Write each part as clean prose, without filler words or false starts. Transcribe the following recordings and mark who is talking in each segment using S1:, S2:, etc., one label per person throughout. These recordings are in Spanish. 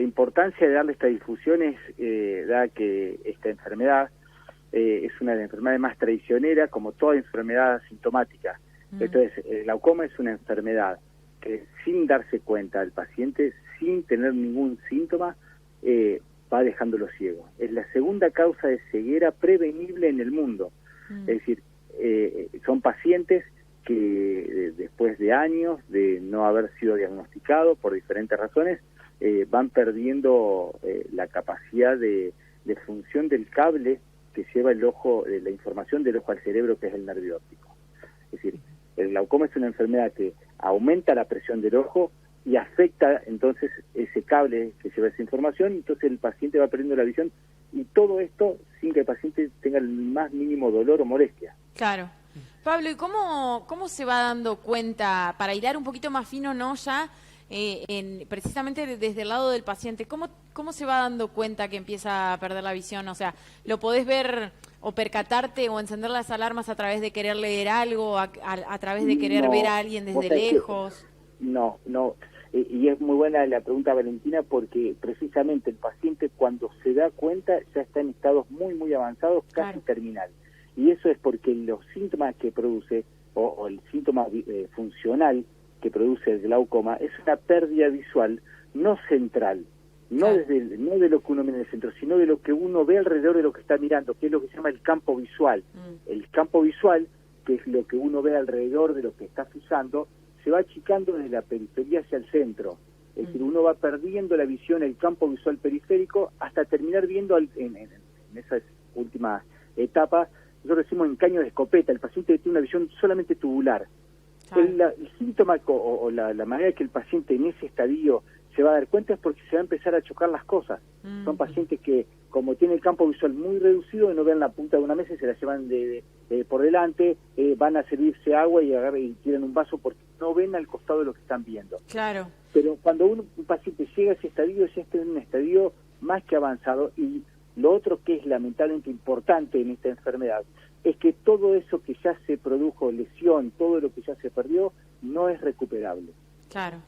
S1: importancia de darle esta difusión es, dada que esta enfermedad es una de las enfermedades más traicioneras, como toda enfermedad asintomática. Entonces, el glaucoma es una enfermedad que sin darse cuenta el paciente, sin tener ningún síntoma, va dejándolo ciego. Es la segunda causa de ceguera prevenible en el mundo. Es decir, son pacientes que después de años de no haber sido diagnosticados por diferentes razones, van perdiendo la capacidad de función del cable que lleva el ojo, la información del ojo al cerebro, que es el nervio óptico. Es decir, el glaucoma es una enfermedad que aumenta la presión del ojo y afecta entonces ese cable que lleva esa información, entonces el paciente va perdiendo la visión, y todo esto sin que el paciente tenga el más mínimo dolor o molestia.
S2: Claro. Pablo, ¿y cómo se va dando cuenta, para hilar un poquito más fino, ¿no? Ya, precisamente desde el lado del paciente, ¿cómo se va dando cuenta que empieza a perder la visión? O sea, ¿lo podés ver o percatarte o encender las alarmas a través de querer leer algo, a través de querer ver a alguien desde lejos?
S1: No. Y es muy buena la pregunta, Valentina, porque precisamente el paciente, cuando se da cuenta, ya está en estados muy, muy avanzados, casi terminal. Y eso es porque los síntomas que produce, o el síntoma funcional que produce el glaucoma, es una pérdida visual no central, no de lo que uno mira en el centro, sino de lo que uno ve alrededor de lo que está mirando, que es lo que se llama el campo visual. El campo visual, que es lo que uno ve alrededor de lo que está fijando, se va achicando desde la periferia hacia el centro. Es decir, uno va perdiendo la visión, el campo visual periférico, hasta terminar viendo en esas últimas etapas. Nosotros decimos en caño de escopeta, el paciente tiene una visión solamente tubular. El síntoma o la manera que el paciente en ese estadio se va a dar cuenta es porque se va a empezar a chocar las cosas. Son pacientes que, como tiene el campo visual muy reducido, no ven la punta de una mesa y se la llevan por delante, van a servirse agua y tiran un vaso porque no ven al costado de lo que están viendo.
S2: Claro.
S1: Pero cuando un paciente llega a ese estadio, ya está en un estadio más que avanzado. Y lo otro que es lamentablemente importante en esta enfermedad es que todo eso que ya se produjo, lesión, todo lo que ya se perdió, no es recuperable.
S2: Claro.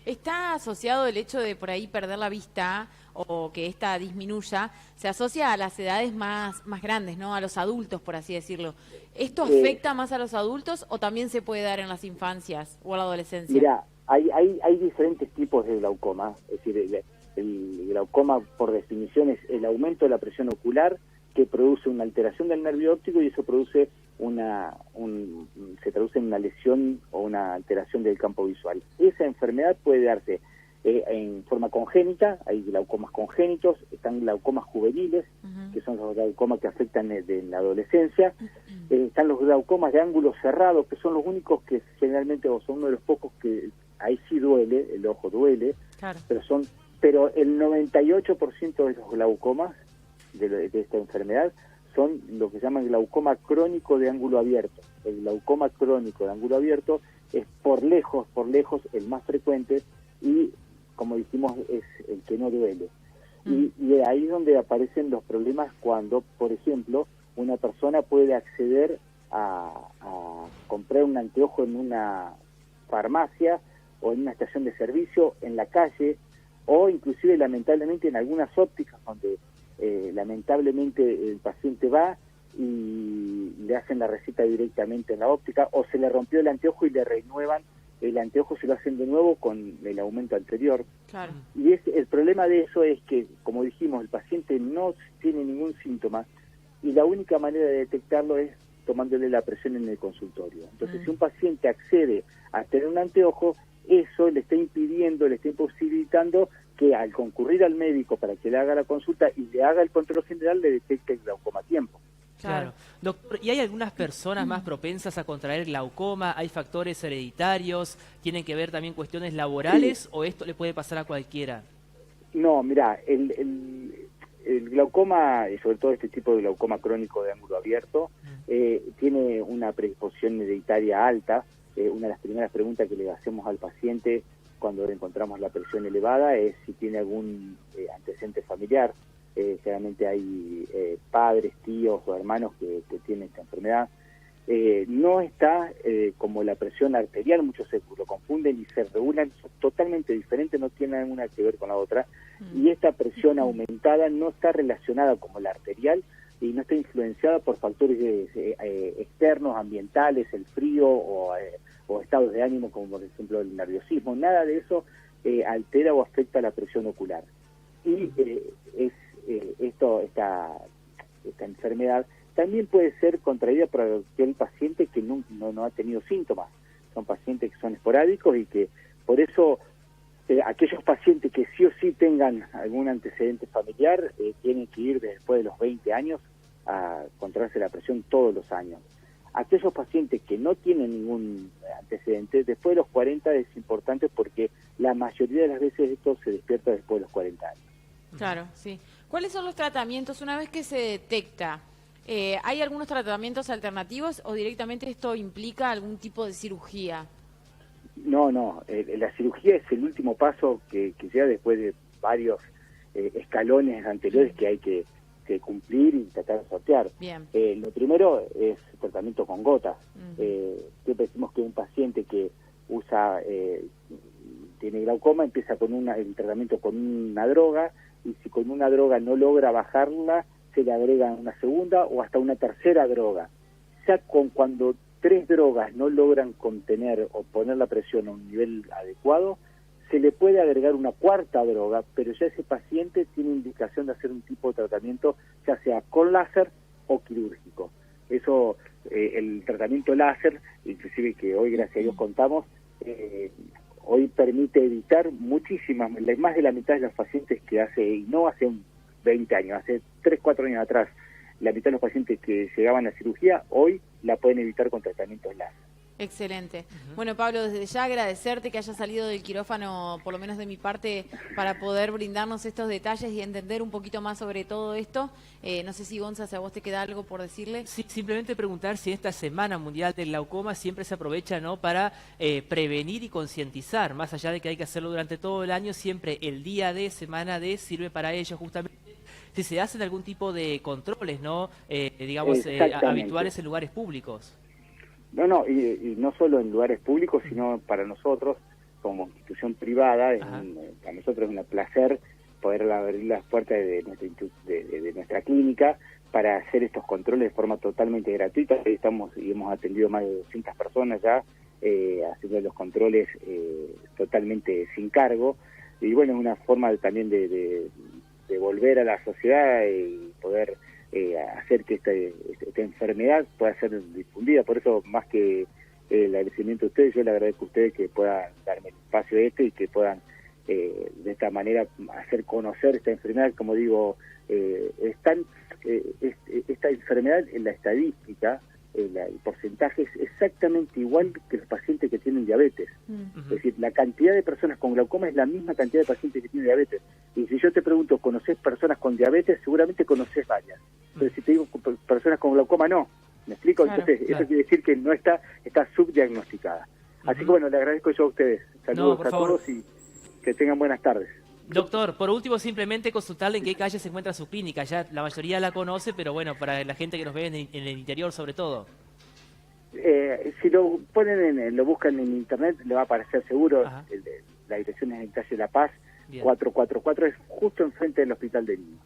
S2: ¿Está asociado el hecho de por ahí perder la vista o que esta disminuya? Se asocia a las edades más grandes, ¿no? A los adultos, por así decirlo. ¿Esto afecta más a los adultos o también se puede dar en las infancias o a la adolescencia?
S1: Mira, hay diferentes tipos de glaucoma. Es decir, el glaucoma, por definición, es el aumento de la presión ocular que produce una alteración del nervio óptico, y eso produce se traduce en una lesión o una alteración del campo visual. Esa enfermedad puede darse en forma congénita. Hay glaucomas congénitos, están glaucomas juveniles, que son los glaucomas que afectan en la adolescencia. Están los glaucomas de ángulo cerrado, que son los únicos que generalmente, o son uno de los pocos que ahí sí duele, el ojo duele, pero el 98% de los glaucomas de esta enfermedad son lo que se llama glaucoma crónico de ángulo abierto. El glaucoma crónico de ángulo abierto es por lejos el más frecuente y, como dijimos, es el que no duele. Y ahí es donde aparecen los problemas cuando, por ejemplo, una persona puede acceder a comprar un anteojo en una farmacia o en una estación de servicio, en la calle, o inclusive lamentablemente en algunas ópticas donde lamentablemente el paciente va y le hacen la receta directamente en la óptica, o se le rompió el anteojo y le renuevan el anteojo, se lo hacen de nuevo con el aumento anterior.
S2: Claro.
S1: Y el problema de eso es que, como dijimos, el paciente no tiene ningún síntoma y la única manera de detectarlo es tomándole la presión en el consultorio. Entonces, si un paciente accede a tener un anteojo, eso le está impidiendo, le está imposibilitando que al concurrir al médico para que le haga la consulta y le haga el control general, le detecte el glaucoma a tiempo.
S3: Claro. Doctor, ¿y hay algunas personas más propensas a contraer glaucoma? ¿Hay factores hereditarios? ¿Tienen que ver también cuestiones laborales o esto le puede pasar a cualquiera?
S1: No, mira, el glaucoma, y sobre todo este tipo de glaucoma crónico de ángulo abierto, tiene una predisposición hereditaria alta. Una de las primeras preguntas que le hacemos al paciente cuando le encontramos la presión elevada es si tiene algún antecedente familiar. Generalmente hay padres, tíos o hermanos que tienen esta enfermedad. no está como la presión arterial, muchos se lo confunden y se regulan, son totalmente diferentes, no tienen una que ver con la otra, y esta presión aumentada no está relacionada como la arterial y no está influenciada por factores externos, ambientales, el frío o estados de ánimo como por ejemplo el nerviosismo, nada de eso altera o afecta la presión ocular. Y esta enfermedad también puede ser contraída por aquel paciente que no ha tenido síntomas. Son pacientes que son esporádicos y que por eso aquellos pacientes que sí o sí tengan algún antecedente familiar tienen que ir después de los 20 años a controlarse la presión todos los años. Aquellos pacientes que no tienen ningún antecedente, después de los 40 es importante porque la mayoría de las veces esto se despierta después de los 40 años.
S2: Claro, sí. ¿Cuáles son los tratamientos una vez que se detecta? ¿Hay algunos tratamientos alternativos o directamente esto implica algún tipo de cirugía?
S1: No, la cirugía es el último paso que llega después de varios escalones anteriores que hay que cumplir y tratar de sortear.
S2: Bien.
S1: Lo primero es tratamiento con gotas. Siempre decimos que un paciente que tiene glaucoma empieza con el tratamiento con una droga, y si con una droga no logra bajarla, se le agrega una segunda o hasta una tercera droga. Ya cuando 3 drogas no logran contener o poner la presión a un nivel adecuado, se le puede agregar una 4ª droga, pero ya ese paciente tiene indicación de hacer un tipo de tratamiento, ya sea con láser o quirúrgico. Eso, el tratamiento láser, inclusive que hoy gracias a Dios contamos, hoy permite evitar más de la mitad de los pacientes que no hace 20 años, hace 3, 4 años atrás, la mitad de los pacientes que llegaban a cirugía, hoy la pueden evitar con tratamientos láser.
S2: Excelente. Bueno, Pablo, desde ya agradecerte que hayas salido del quirófano, por lo menos de mi parte, para poder brindarnos estos detalles y entender un poquito más sobre todo esto. No sé si, Gonza, si a vos te queda algo por decirle.
S3: Sí, simplemente preguntar si esta Semana Mundial del Glaucoma siempre se aprovecha, ¿no?, para prevenir y concientizar, más allá de que hay que hacerlo durante todo el año, siempre el día de Semana D sirve para ello justamente. Si se hacen algún tipo de controles, ¿no?, habituales en lugares públicos.
S1: No, y no solo en lugares públicos, sino para nosotros, como institución privada, para nosotros es un placer poder abrir las puertas de nuestra clínica para hacer estos controles de forma totalmente gratuita. Hemos atendido más de 200 personas ya, haciendo los controles totalmente sin cargo. Y bueno, es una forma también de volver a la sociedad y poder hacer que esta enfermedad pueda ser difundida. Por eso, más que el agradecimiento a ustedes, yo le agradezco a ustedes que puedan darme el espacio y que puedan de esta manera hacer conocer esta enfermedad. Como digo, esta enfermedad en la estadística, el porcentaje es exactamente igual que los pacientes que tienen diabetes. Es decir, la cantidad de personas con glaucoma es la misma cantidad de pacientes que tienen diabetes. Y si yo te pregunto, ¿conoces personas con diabetes? Seguramente conoces varias. Pero si te digo personas con glaucoma, no. ¿Me explico? Claro, entonces, eso quiere decir que no está subdiagnosticada. Así que bueno, le agradezco yo a ustedes. Saludos a todos y que tengan buenas tardes.
S3: Doctor, por último, simplemente consultarle en qué calle se encuentra su clínica. Ya la mayoría la conoce, pero bueno, para la gente que nos ve en el interior sobre todo.
S1: Si lo ponen lo buscan en internet, le va a aparecer seguro. La dirección es en calle La Paz, bien. 444, es justo enfrente del Hospital de Niños.